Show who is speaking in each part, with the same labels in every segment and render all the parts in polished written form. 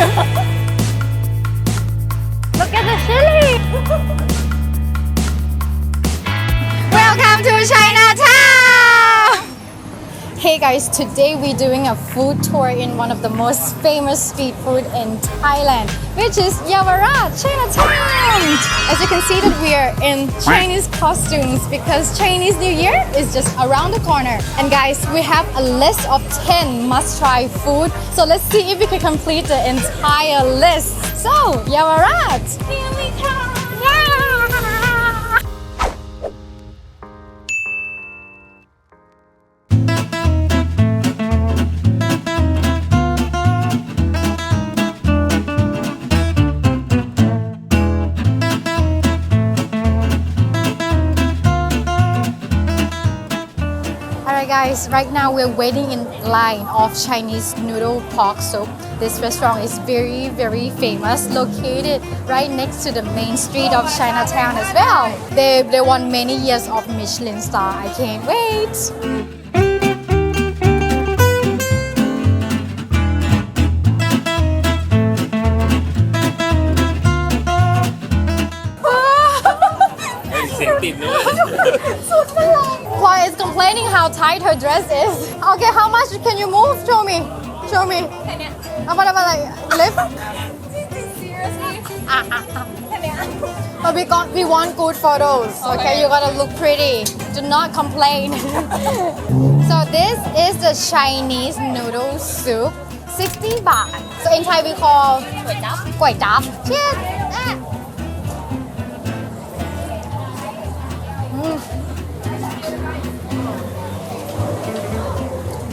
Speaker 1: Look at the chili. Welcome to Chinatown. Hey guys, today we're doing a food tour in one of the most famous street food in Thailand, which isเยาวราช Chinatown. As you can see that we are in Chinese costumes because Chinese New Year is just around the corner. And guys, we have a list of 10 must-try food. So let's see if we can complete the entire list. So, เยาวราช here we come. Guys, right now we're waiting in line of Chinese noodle pork soup. This restaurant is very famous, located right next to the main street of Chinatown as well. They won many years of Michelin star. I can't wait. Kway is complaining how tight her dress is. Okay, how much can you move? Show me. About like lift?
Speaker 2: Seriously?
Speaker 1: But we want good photos. Okay, you gotta look pretty. Do not complain. So this is the Chinese noodle soup, 60 baht. So in Thai we call Kway Chap. Cheers.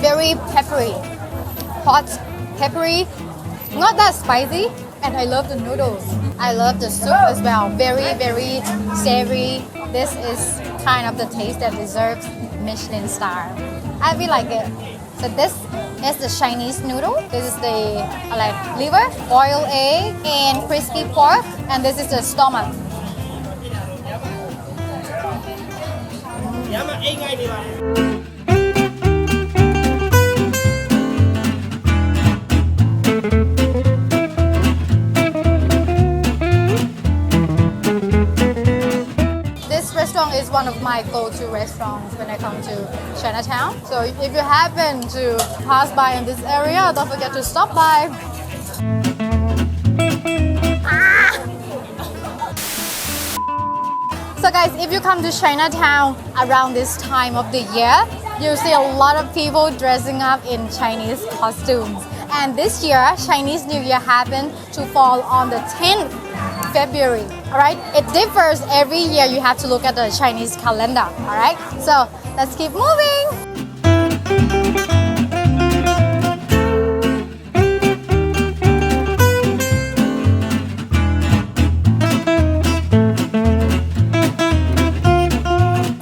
Speaker 1: Very peppery, hot, peppery, not that spicy, and I love the noodles. I love the soup as well, very savory. This is kind of the taste that deserves Michelin star. I really like it. So this is the Chinese noodle. This is the liver, boiled egg, and crispy pork, and this is the stomach. Is one of my go-to restaurants when I come to Chinatown. So if you happen to pass by in this area, don't forget to stop by. So guys, if you come to Chinatown around this time of the year, you see a lot of people dressing up in Chinese costumes. And this year, Chinese New Year happened to fall on the 10th February. Alright, it differs every year. You have to look at the Chinese calendar. Alright, so let's keep moving.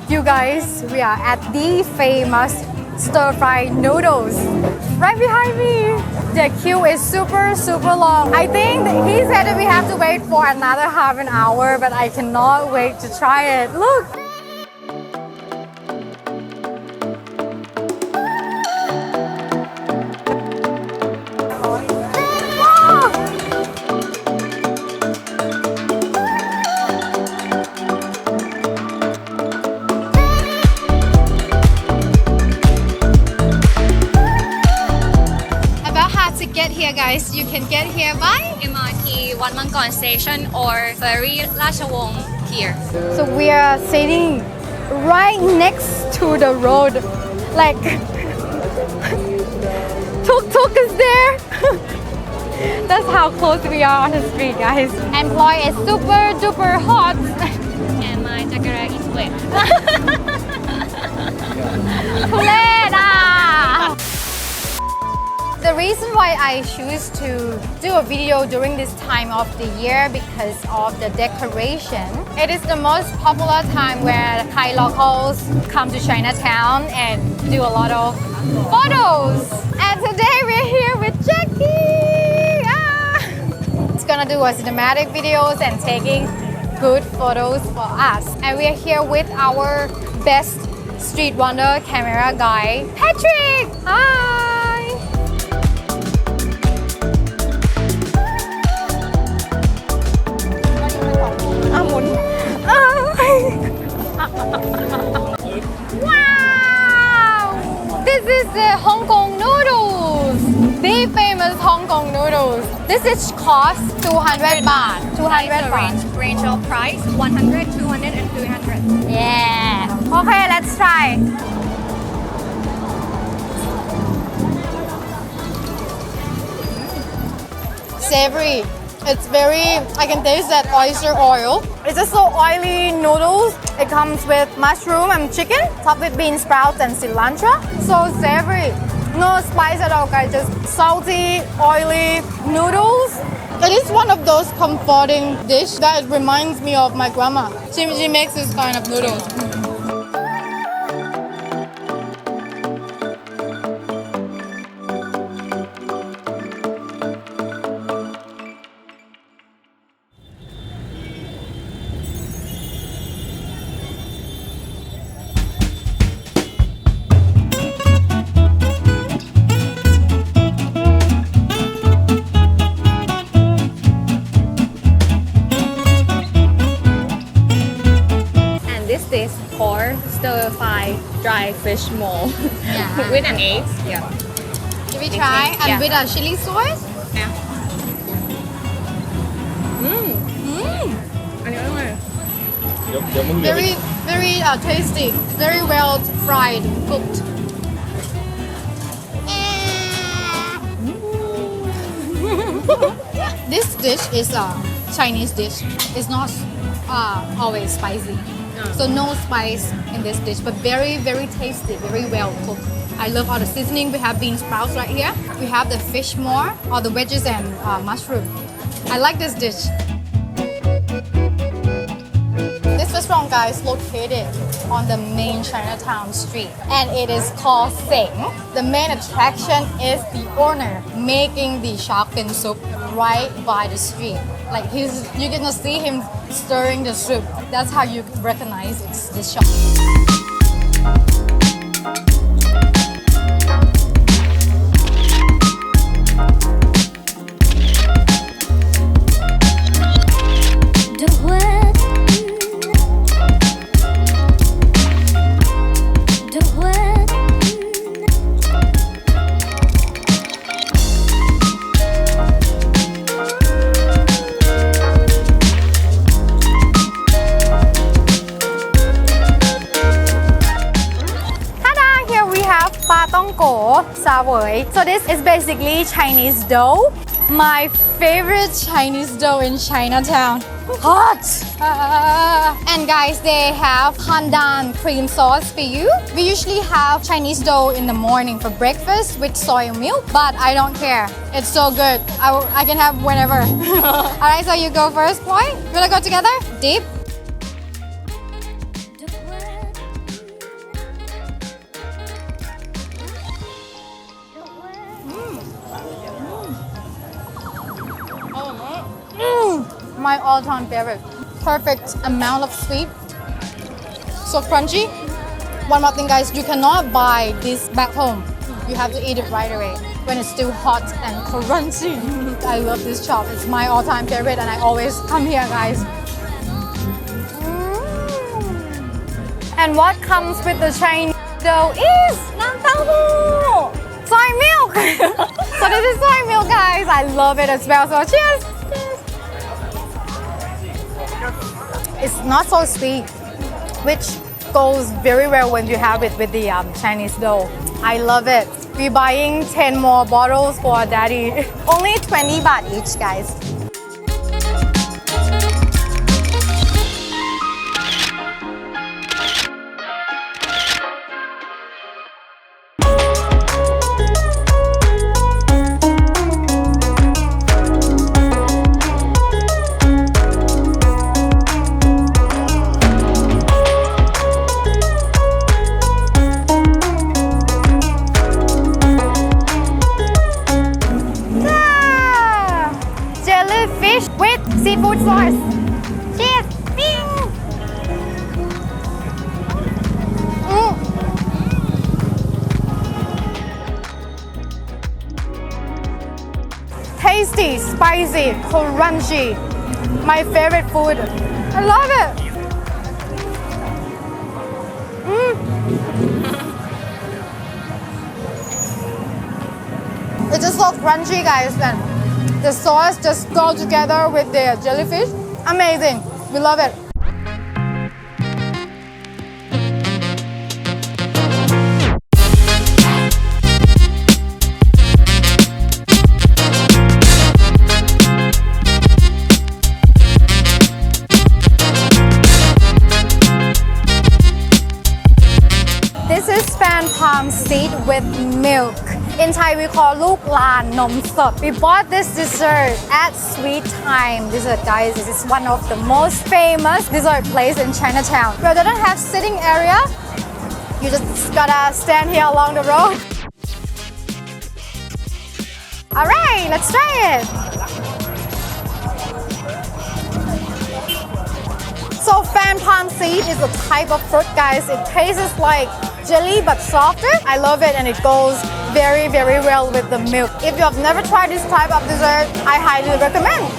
Speaker 1: You guys, we are at the famous stir-fried noodles right behind me. The queue is super long. I think he said that we have to wait for another half an hour, but I cannot wait to try it. Look! Here guys, you can get here by
Speaker 2: MRT Wat Mangkon Station or Ferry Rachawong here.
Speaker 1: So we are sitting right next to the road. Like tuk-tuk is there. That's how close we are on the street, guys. And Ploy is super duper hot.
Speaker 2: And my jacara is wet.
Speaker 1: The reason why I choose to do a video during this time of the year because of the decoration. It is the most popular time where Thai locals come to Chinatown and do a lot of photos. And today we're here with Jackie. It's gonna do a cinematic videos and taking good photos for us. And we're here with our best street wonder camera guy, Patrick. Hi. famous Hong Kong noodles. This is cost 200 baht. 200 baht.
Speaker 2: Range of price 100, 200 and 300.
Speaker 1: Yeah. Okay, let's try. Savory. It's very, I can taste that oyster oil. It's just so oily noodles. It comes with mushroom and chicken, topped with bean sprouts and cilantro. So savory. No spice at all, guys. Just salty, oily noodles. It is one of those comforting dish that reminds me of my grandma. She makes this kind of noodles.
Speaker 2: This for stir fry dry fish mold with an egg. Yeah.
Speaker 1: Should we try? And
Speaker 2: Yeah.
Speaker 1: with a chili sauce?
Speaker 2: Yeah.อันนี้อร่อย
Speaker 3: เดี๋ยวมึงเหลือ
Speaker 1: Very tasty. Very well fried, cooked. This dish is a Chinese dish. It's not always spicy. So no spice in this dish, but very tasty, very well cooked. I love all the seasoning. We have bean sprouts right here. We have the fish more, all the veggies and mushroom. I like this dish. This restaurant, guys, located on the main Chinatown street, and it is called Sing. The main attraction is the owner making the shark fin soup right by the street. Like you're gonna see him stirring the soup. That's how you recognize it's this shop. Savoey. So this is basically Chinese dough. My favorite Chinese dough in Chinatown. Hot! And guys, they have pandan cream sauce for you. We usually have Chinese dough in the morning for breakfast with soy milk, but I don't care. It's so good. I can have whenever. Alright, so you go first, Ploy. You wanna go together? Deep. My all-time favorite. Perfect amount of sweet. So crunchy. One more thing, guys, you cannot buy this back home. You have to eat it right away when it's still hot and crunchy. I love this shop. It's my all-time favorite and I always come here, guys. And what comes with the Chinese dough is Lamphu! Soy milk! So this is soy milk, guys. I love it as well. So cheers! It's not so sweet, which goes very well when you have it with the Chinese dough. I love it. We're buying 10 more bottles for daddy. Only 20 baht each, guys. Jellyfish with seafood sauce. Cheers! Bing! Tasty, spicy, crunchy. My favorite food. I love it. It's just so crunchy, guys, and the sauce just go together with the jellyfish. Amazing. We love it. This is fan palm seed with milk. In Thai, we call Look Lan Nom Sot. We bought this dessert at Sweettime dessert, guys. This is one of the most famous dessert place in Chinatown. Where they don't have sitting area, you just gotta stand here along the road. All right, let's try it. So fan palm seed is a type of fruit, guys. It tastes like jelly but softer. I love it and it goes very, very well with the milk. If you have never tried this type of dessert, I highly recommend.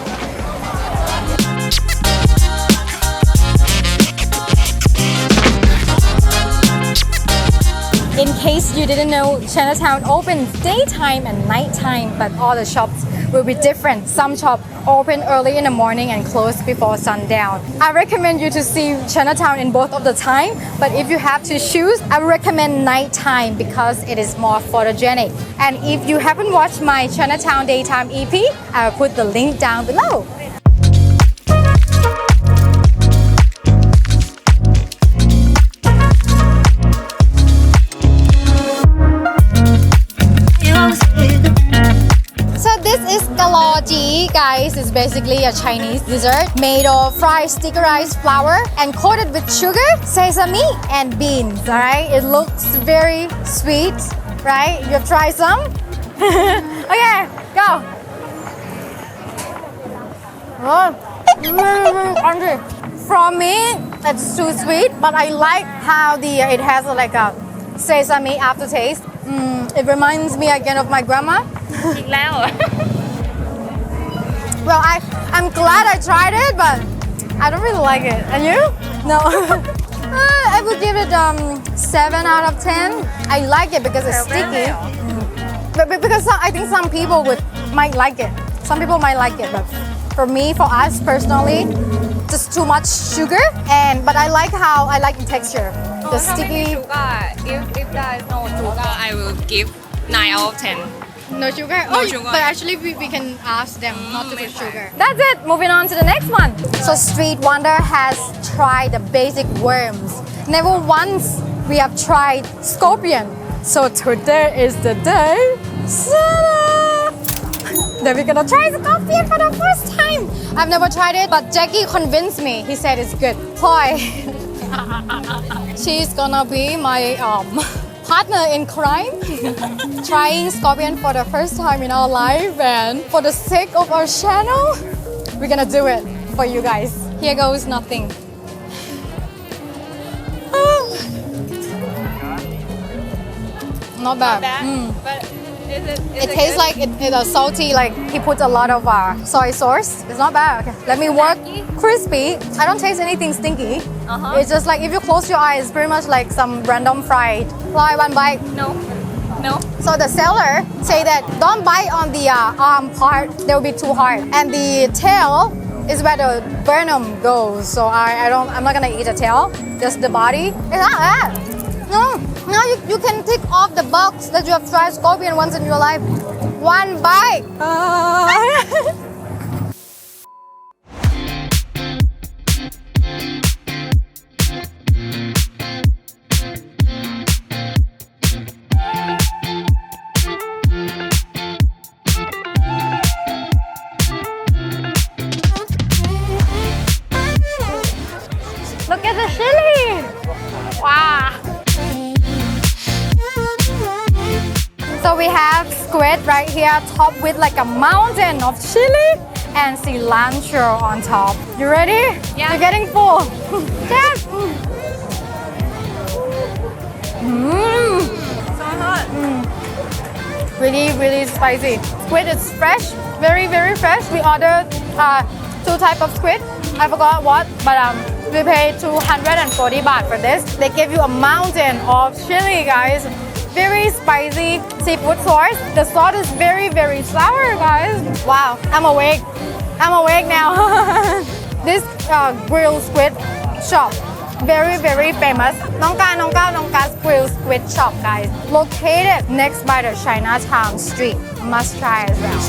Speaker 1: In case you didn't know, Chinatown opens daytime and nighttime, but all the shops will be different. Some shops open early in the morning and close before sundown. I recommend you to see Chinatown in both of the time, but if you have to choose, I would recommend nighttime because it is more photogenic. And if you haven't watched my Chinatown Daytime EP, I will put the link down below. Guys, it's basically a Chinese dessert made of fried sticky rice flour and coated with sugar, sesame, and beans. All right, it looks very sweet, right? You have tried some? Okay, go. Crunchy. From me, it's too sweet, but I like how it has like a sesame aftertaste. It reminds me again of my grandma. Well, I'm glad I tried it, but I don't really like it. And you? No. I would give it 7 out of 10. I like it because it's sticky. But because I think some people might like it. Some people might like it, but for me, for us personally, just too much sugar. But I like the texture. The sticky.
Speaker 2: If there is no sugar, I will give 9 out of 10.
Speaker 1: No sugar?
Speaker 2: No sugar.
Speaker 1: But actually we can ask them not to put sugar. That's it! Moving on to the next one. So Streetwander has tried the basic worms. Never once we have tried scorpion. So today is the day. That we're gonna try scorpion for the first time. I've never tried it, but Jackie convinced me. He said it's good. Ploy. She's gonna be my partner in crime, trying scorpion for the first time in our life, and for the sake of our channel, we're gonna do it for you guys. Here goes nothing. Not bad.
Speaker 2: But
Speaker 1: it tastes like it's salty, like he puts a lot of soy sauce. It's not bad. Okay. Let me work. Crispy. I don't taste anything stinky. It's just like if you close your eyes, pretty much like some random fried. Fly one bite.
Speaker 2: No.
Speaker 1: So the seller say that don't bite on the arm part. They will be too hard. And the tail is where the venom goes. So I'm not gonna eat the tail. Just the body. It's not bad. No, you can tick off the box that you have tried scorpion once in your life. One bite. Look at the chili. Wow. So we have squid right here topped with like a mountain of chili and cilantro on top. You ready?
Speaker 2: Yeah.
Speaker 1: You're getting full. Yes.
Speaker 2: So hot.
Speaker 1: Really, really spicy. Squid is fresh, very, very fresh. We ordered 2 types of squid. I forgot what, but we paid 240 baht for this. They give you a mountain of chili, guys. very spicy seafood sauce. The sauce is very, very sour, guys. Wow, I'm awake. I'm awake now. This grilled squid shop, very, very famous. Nongka grilled squid shop, guys. Located next by the Chinatown street. Must try as well.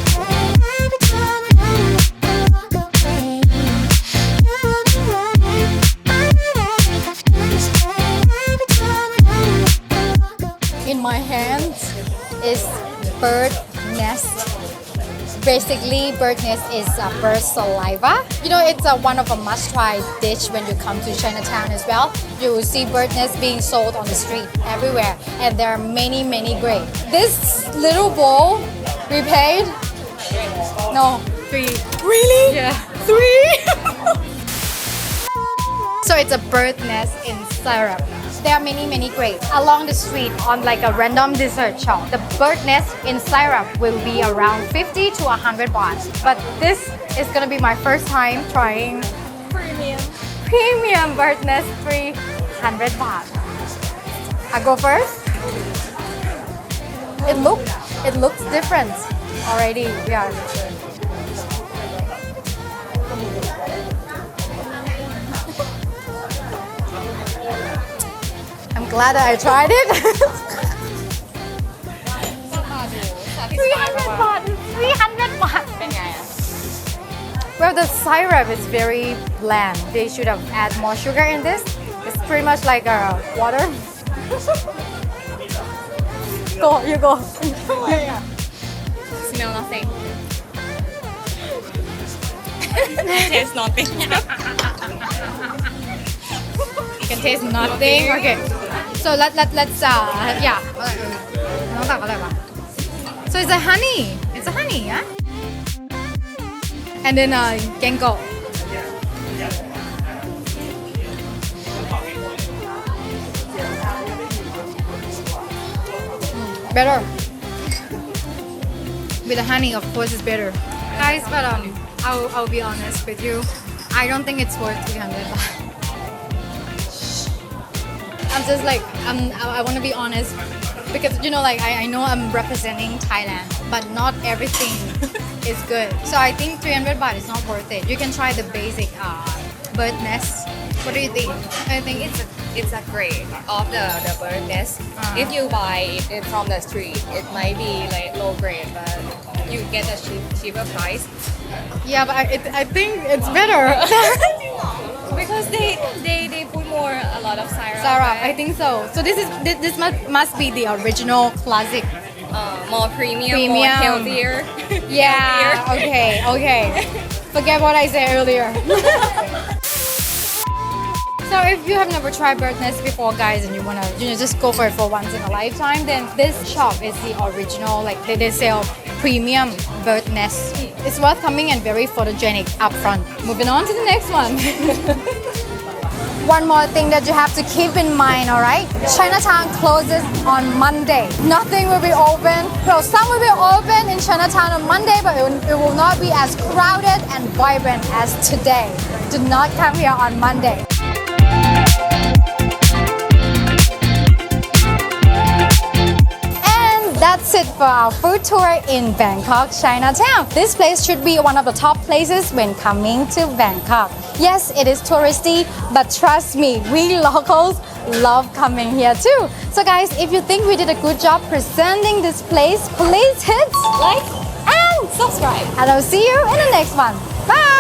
Speaker 1: In my hands is bird nest. Basically, bird nest is bird saliva. You know, it's one of a must-try dish when you come to Chinatown as well. You will see bird nest being sold on the street everywhere, and there are many, many great. This little bowl, we paid? No, 3. Really?
Speaker 2: Yeah.
Speaker 1: 3? So it's a bird nest in syrup. There are many, many great. Along the street on like a random dessert shop, the bird nest in syrup will be around 50 to 100 baht. But this is gonna be my first time trying premium bird nest 300 baht. I go first. It looks different already. Yeah. I'm glad that I tried it. 300 baht. 300 baht.
Speaker 2: เป็นไงอ่ะ
Speaker 1: Well, the syrup is very bland. They should have add more sugar in this. It's pretty much like water. Go, you go.
Speaker 2: smell nothing taste nothing
Speaker 1: You can taste nothing. Okay. So let's yeah. น้องตักอะไรวะ So it's a honey. It's a honey, yeah. And then genko. Better. With the honey, of course, it's better. Guys, but I'll be honest with you. I don't think it's worth 300 baht. I'm just like I want to be honest because you know like I know I'm representing Thailand, but not everything is good. So I think 300 baht is not worth it. You can try the basic bird nest. What do you think?
Speaker 2: I think it's a grade of the bird nest. If you buy it from the street, it might be like low grade, but you get a cheaper price
Speaker 1: Yeah, but I think it's better.
Speaker 2: because they put a lot of syrup.
Speaker 1: Sarah,
Speaker 2: right?
Speaker 1: I think so. So this must be the original classic.
Speaker 2: More premium, more healthier.
Speaker 1: Yeah. Okay. Forget what I said earlier. So if you have never tried bird nest before, guys, and you wanna just go for it for once in a lifetime, then this shop is the original. Like they sell premium bird nest. It's worth coming and very photogenic up front. Moving on to the next one. One more thing that you have to keep in mind, alright? Chinatown closes on Monday. Nothing will be open. Well, some will be open in Chinatown on Monday, but it will not be as crowded and vibrant as today. Do not come here on Monday. That's it for our food tour in Bangkok, Chinatown. This place should be one of the top places when coming to Bangkok. Yes, it is touristy, but trust me, we locals love coming here too. So guys, if you think we did a good job presenting this place, please hit
Speaker 2: Like and subscribe.
Speaker 1: and I'll see you in the next one. Bye!